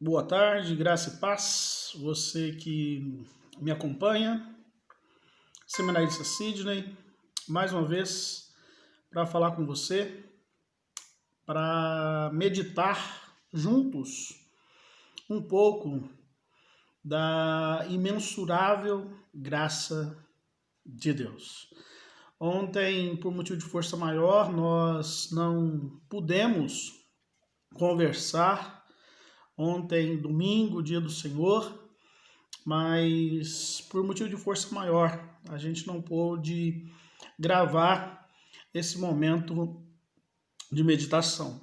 Boa tarde, graça e paz. Você que me acompanha, seminarista Sidney, mais uma vez para falar com você, para meditar juntos um pouco da imensurável graça de Deus. Ontem, por motivo de força maior, nós não pudemos conversar. Ontem, domingo, dia do Senhor, mas por motivo de força maior, a gente não pôde gravar esse momento de meditação.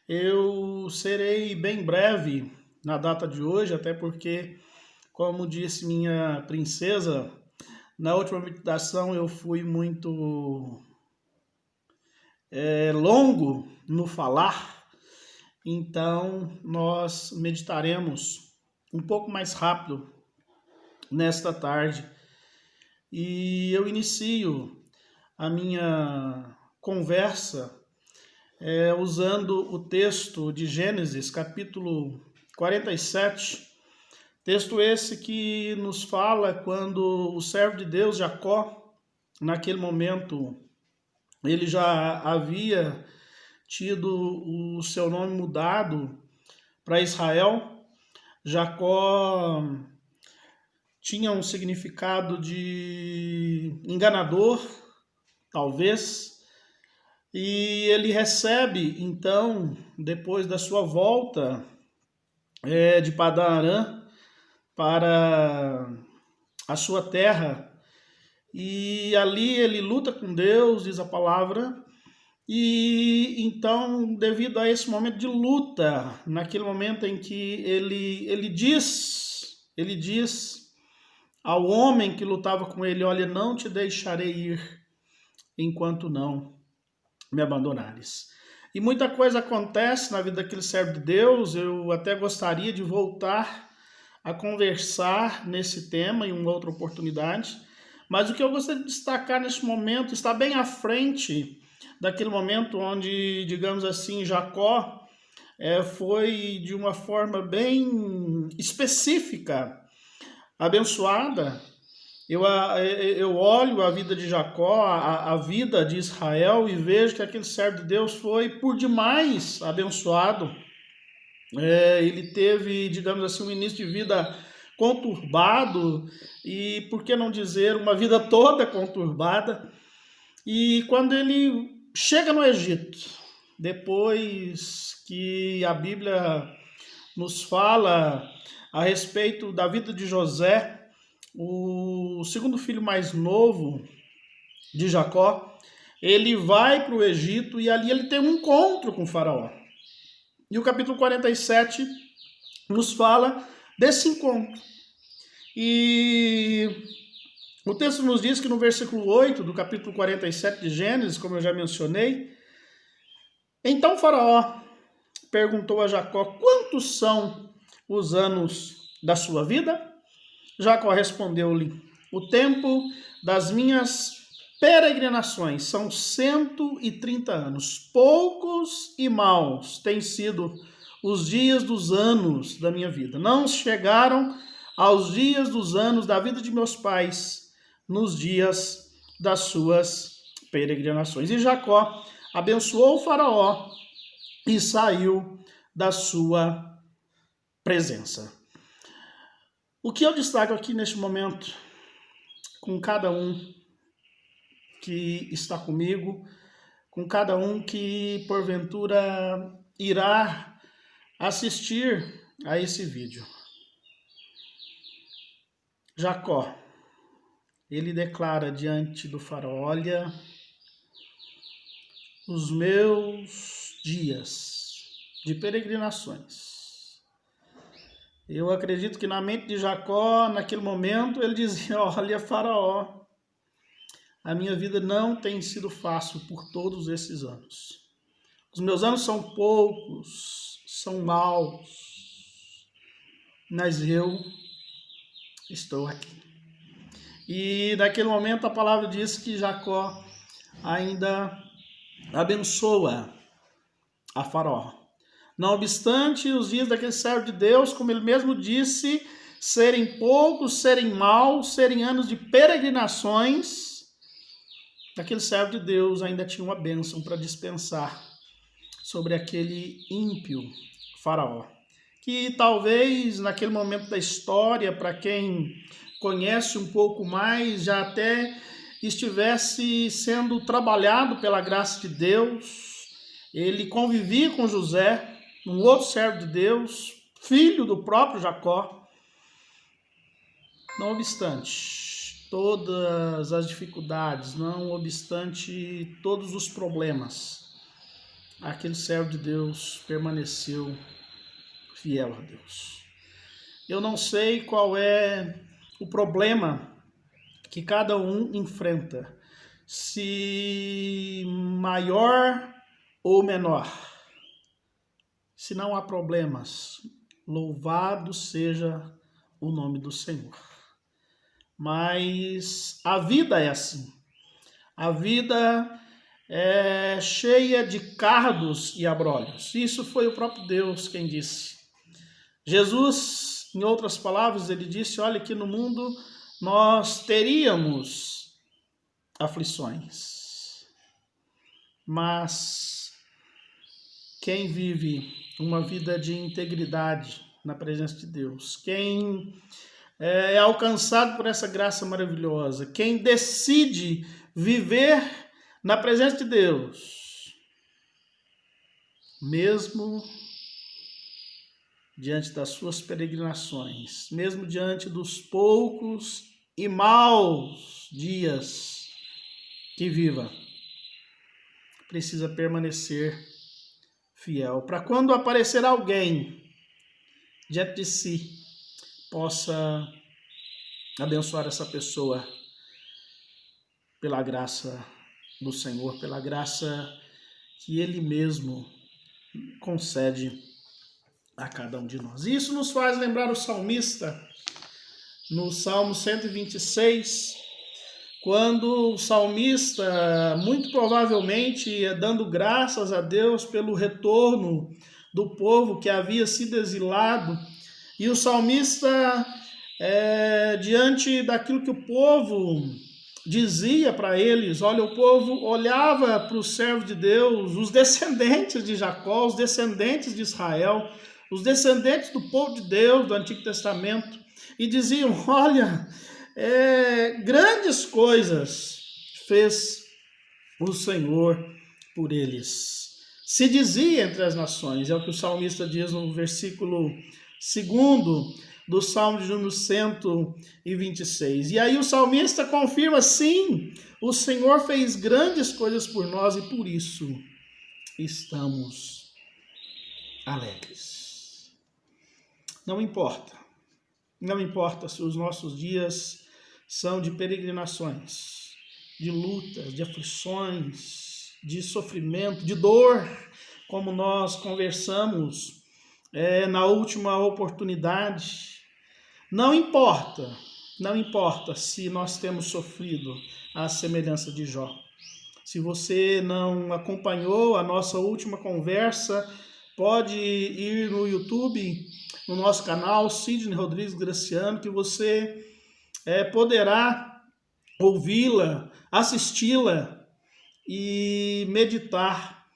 Eu serei bem breve na data de hoje, até porque, como disse minha princesa, na última meditação eu fui muito longo no falar. Então, nós meditaremos um pouco mais rápido nesta tarde. E eu inicio a minha conversa usando o texto de Gênesis, capítulo 47. Texto esse que nos fala quando o servo de Deus, Jacó, naquele momento, ele já havia tido o seu nome mudado para Israel. Jacó tinha um significado de enganador, talvez, e ele recebe, então, depois da sua volta de Padã Arã para a sua terra, e ali ele luta com Deus, diz a palavra. E então, devido a esse momento de luta, naquele momento em que ele diz ao homem que lutava com ele: olha, não te deixarei ir enquanto não me abandonares. E muita coisa acontece na vida daquele servo de Deus. Eu até gostaria de voltar a conversar nesse tema em uma outra oportunidade, mas o que eu gostaria de destacar nesse momento está bem à frente daquele momento onde, digamos assim, Jacó foi de uma forma bem específica abençoada. Eu olho a vida de Jacó, a vida de Israel, e vejo que aquele servo de Deus foi por demais abençoado. Ele teve, digamos assim, um início de vida conturbado, e por que não dizer uma vida toda conturbada. E quando ele chega no Egito, depois que a Bíblia nos fala a respeito da vida de José, o segundo filho mais novo de Jacó, ele vai para o Egito e ali ele tem um encontro com o faraó. E o capítulo 47 nos fala desse encontro. E o texto nos diz que no versículo 8 do capítulo 47 de Gênesis, como eu já mencionei, então Faraó perguntou a Jacó: quantos são os anos da sua vida? Jacó respondeu-lhe: o tempo das minhas peregrinações são 130 anos. Poucos e maus têm sido os dias dos anos da minha vida. Não chegaram aos dias dos anos da vida de meus pais, nos dias das suas peregrinações. E Jacó abençoou o Faraó e saiu da sua presença. O que eu destaco aqui neste momento, com cada um que está comigo, com cada um que porventura irá assistir a esse vídeo. Jacó, ele declara diante do faraó: olha, os meus dias de peregrinações. Eu acredito que na mente de Jacó, naquele momento, ele dizia: olha, faraó, a minha vida não tem sido fácil por todos esses anos. Os meus anos são poucos, são maus, mas eu estou aqui. E naquele momento a palavra diz que Jacó ainda abençoa a Faraó. Não obstante, os dias daquele servo de Deus, como ele mesmo disse, serem poucos, serem maus, serem anos de peregrinações, aquele servo de Deus ainda tinha uma bênção para dispensar sobre aquele ímpio faraó, que talvez naquele momento da história, para quem conhece um pouco mais, já até estivesse sendo trabalhado pela graça de Deus. Ele convivia com José, um outro servo de Deus, filho do próprio Jacó. Não obstante todas as dificuldades, não obstante todos os problemas, aquele servo de Deus permaneceu fiel a Deus. Eu não sei qual é o problema que cada um enfrenta, se maior ou menor. Se não há problemas, louvado seja o nome do Senhor. Mas a vida é assim. A vida é cheia de cardos e abrolhos. Isso foi o próprio Deus quem disse. Jesus, em outras palavras, ele disse, olha, que no mundo nós teríamos aflições. Mas quem vive uma vida de integridade na presença de Deus, quem é alcançado por essa graça maravilhosa, quem decide viver na presença de Deus, mesmo diante das suas peregrinações, mesmo diante dos poucos e maus dias que viva, precisa permanecer fiel, para quando aparecer alguém diante de si, possa abençoar essa pessoa pela graça do Senhor, pela graça que Ele mesmo concede a cada um de nós. E isso nos faz lembrar o salmista, no Salmo 126, quando o salmista, muito provavelmente, ia dando graças a Deus pelo retorno do povo que havia sido exilado, e o salmista, diante daquilo que o povo dizia para eles, olha, o povo olhava para o servo de Deus, os descendentes de Jacó, os descendentes de Israel, os descendentes do povo de Deus do Antigo Testamento, e diziam, olha, grandes coisas fez o Senhor por eles. Se dizia entre as nações, é o que o salmista diz no versículo 2 do Salmo de número 126. E aí o salmista confirma, sim, o Senhor fez grandes coisas por nós e por isso estamos alegres. Não importa se os nossos dias são de peregrinações, de lutas, de aflições, de sofrimento, de dor, como nós conversamos na última oportunidade. Não importa se nós temos sofrido à semelhança de Jó. Se você não acompanhou a nossa última conversa, pode ir no YouTube, no nosso canal, Sidney Rodrigues Graciano, que você poderá ouvi-la, assisti-la e meditar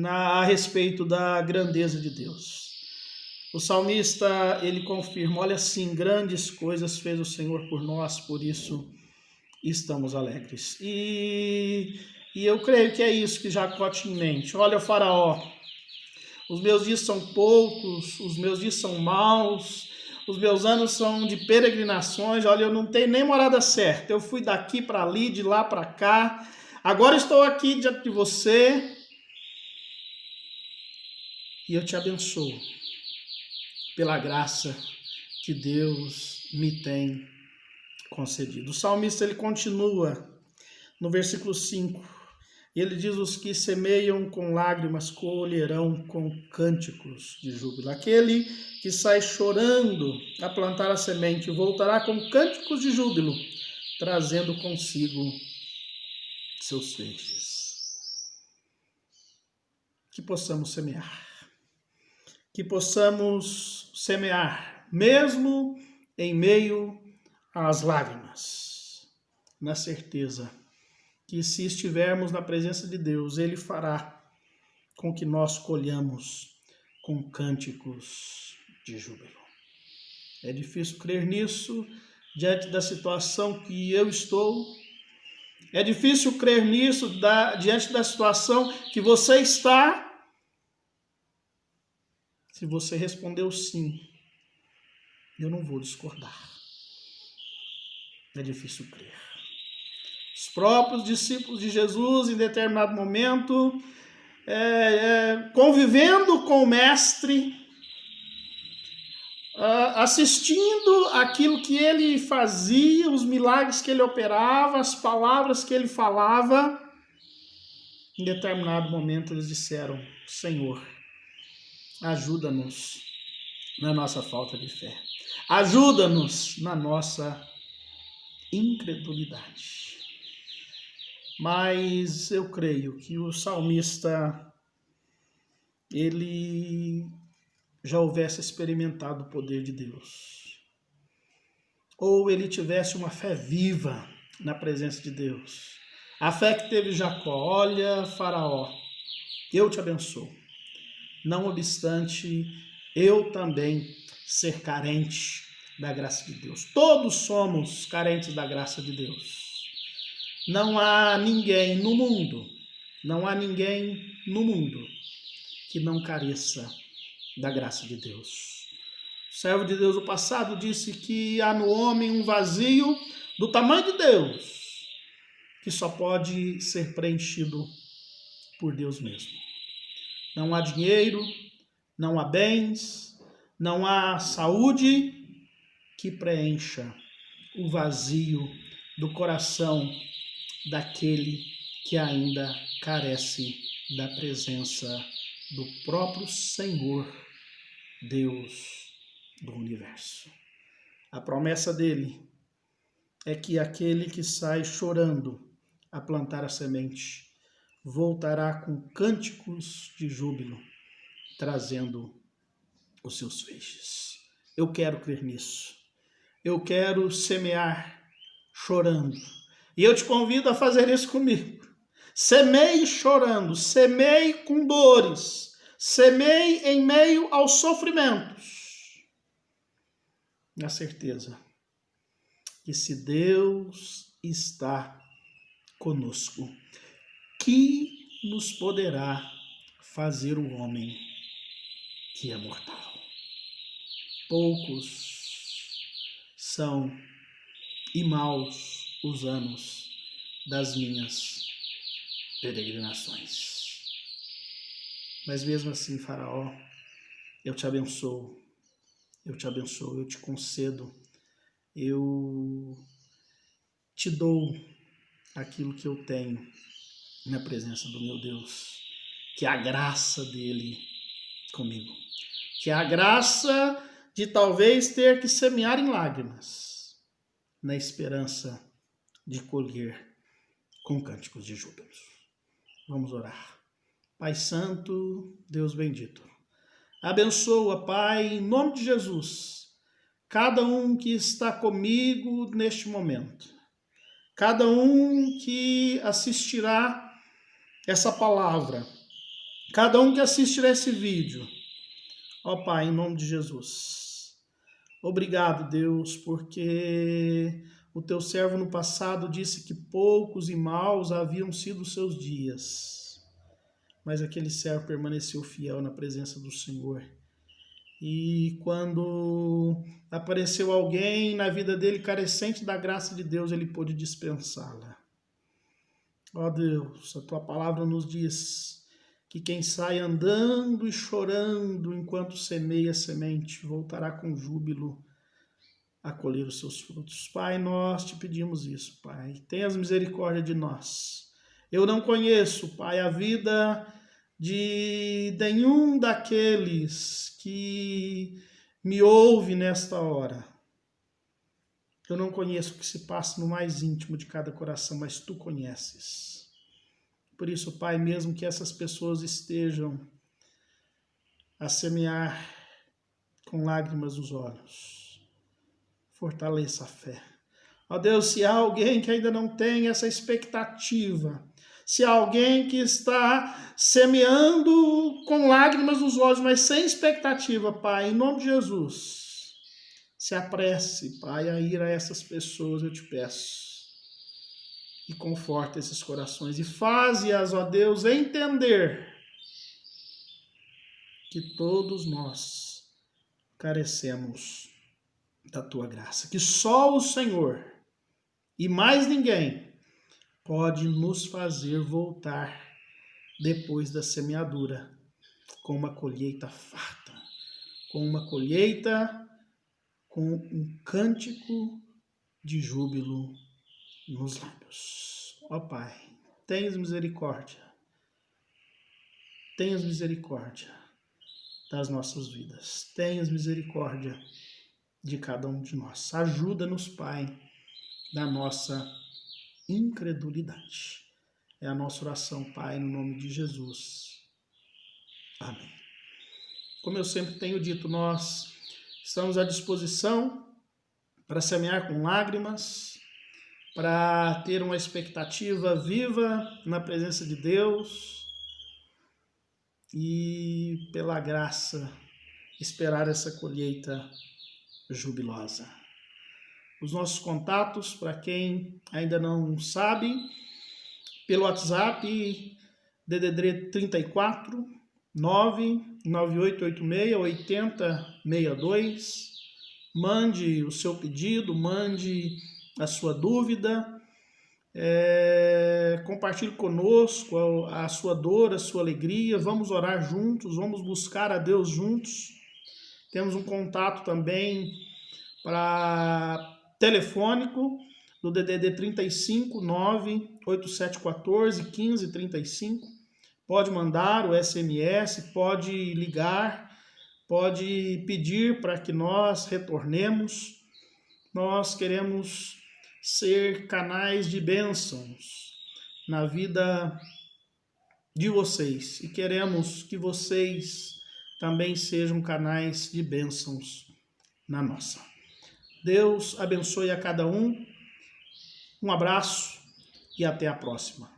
a respeito da grandeza de Deus. O salmista, ele confirma, olha, sim, grandes coisas fez o Senhor por nós, por isso estamos alegres. E eu creio que é isso que Jacó tinha em mente. Olha, o faraó, os meus dias são poucos, os meus dias são maus, os meus anos são de peregrinações, olha, eu não tenho nem morada certa, eu fui daqui para ali, de lá para cá, agora estou aqui diante de você e eu te abençoo pela graça que Deus me tem concedido. O salmista, ele continua no versículo 5, ele diz, os que semeiam com lágrimas colherão com cânticos de júbilo. Aquele que sai chorando a plantar a semente voltará com cânticos de júbilo, trazendo consigo seus feixes. Que possamos semear. que possamos semear, mesmo em meio às lágrimas, na certeza que se estivermos na presença de Deus, Ele fará com que nós colhamos com cânticos de júbilo. É difícil crer nisso diante da situação que eu estou. É difícil crer nisso diante da situação que você está. Se você respondeu sim, eu não vou discordar. É difícil crer. Os próprios discípulos de Jesus, em determinado momento, convivendo com o Mestre, assistindo aquilo que ele fazia, os milagres que ele operava, as palavras que ele falava, em determinado momento eles disseram: Senhor, ajuda-nos na nossa falta de fé. Ajuda-nos na nossa incredulidade. Mas eu creio que o salmista, ele já houvesse experimentado o poder de Deus. Ou ele tivesse uma fé viva na presença de Deus. A fé que teve Jacó: olha, Faraó, eu te abençoo. Não obstante, eu também ser carente da graça de Deus. Todos somos carentes da graça de Deus. Não há ninguém no mundo que não careça da graça de Deus. O servo de Deus do passado disse que há no homem um vazio do tamanho de Deus, que só pode ser preenchido por Deus mesmo. Não há dinheiro, não há bens, não há saúde que preencha o vazio do coração daquele que ainda carece da presença do próprio Senhor, Deus do universo. A promessa dele é que aquele que sai chorando a plantar a semente voltará com cânticos de júbilo, trazendo os seus feixes. Eu quero crer nisso. Eu quero semear chorando. E eu te convido a fazer isso comigo. Semeie chorando, semeie com dores, semeie em meio aos sofrimentos, na certeza que se Deus está conosco, que nos poderá fazer o homem que é mortal? Poucos são e maus os anos das minhas peregrinações. Mas mesmo assim, Faraó, eu te abençoo, eu te concedo, eu te dou aquilo que eu tenho na presença do meu Deus, que é a graça dele comigo, que é a graça de talvez ter que semear em lágrimas, na esperança de colher com cânticos de júbilo. Vamos orar. Pai Santo, Deus bendito, abençoa, Pai, em nome de Jesus, cada um que está comigo neste momento, cada um que assistirá essa palavra, cada um que assistirá esse vídeo. Ó Pai, em nome de Jesus, obrigado, Deus, porque o teu servo no passado disse que poucos e maus haviam sido os seus dias, mas aquele servo permaneceu fiel na presença do Senhor. E quando apareceu alguém na vida dele carecente da graça de Deus, ele pôde dispensá-la. Ó Deus, a tua palavra nos diz que quem sai andando e chorando enquanto semeia a semente voltará com júbilo a colher os seus frutos. Pai, nós te pedimos isso, Pai. Tenhas misericórdia de nós. Eu não conheço, Pai, a vida de nenhum daqueles que me ouve nesta hora. Eu não conheço o que se passa no mais íntimo de cada coração, mas tu conheces. Por isso, Pai, mesmo que essas pessoas estejam a semear com lágrimas nos olhos. Fortaleça a fé. Ó Deus, se há alguém que ainda não tem essa expectativa, se há alguém que está semeando com lágrimas nos olhos, mas sem expectativa, Pai, em nome de Jesus, se apresse, Pai, a ir a essas pessoas, eu te peço. E conforta esses corações e faze-as, ó Deus, entender que todos nós carecemos da tua graça, que só o Senhor e mais ninguém pode nos fazer voltar depois da semeadura com uma colheita farta, com uma colheita com um cântico de júbilo nos lábios. Ó Pai, tenhas misericórdia das nossas vidas, tenhas misericórdia de cada um de nós. Ajuda-nos, Pai, da nossa incredulidade. É a nossa oração, Pai, no nome de Jesus. Amém. Como eu sempre tenho dito, nós estamos à disposição para semear com lágrimas, para ter uma expectativa viva na presença de Deus e, pela graça, esperar essa colheita jubilosa. Os nossos contatos, para quem ainda não sabe, pelo WhatsApp, DDD 34 99886 8062. Mande o seu pedido, mande a sua dúvida, compartilhe conosco a sua dor, a sua alegria. Vamos orar juntos, vamos buscar a Deus juntos. Temos um contato também para telefônico do DDD 35 98714 1535. Pode mandar o SMS, pode ligar, pode pedir para que nós retornemos. Nós queremos ser canais de bênçãos na vida de vocês e queremos que vocês também sejam canais de bênçãos na nossa. Deus abençoe a cada um. Um abraço e até a próxima.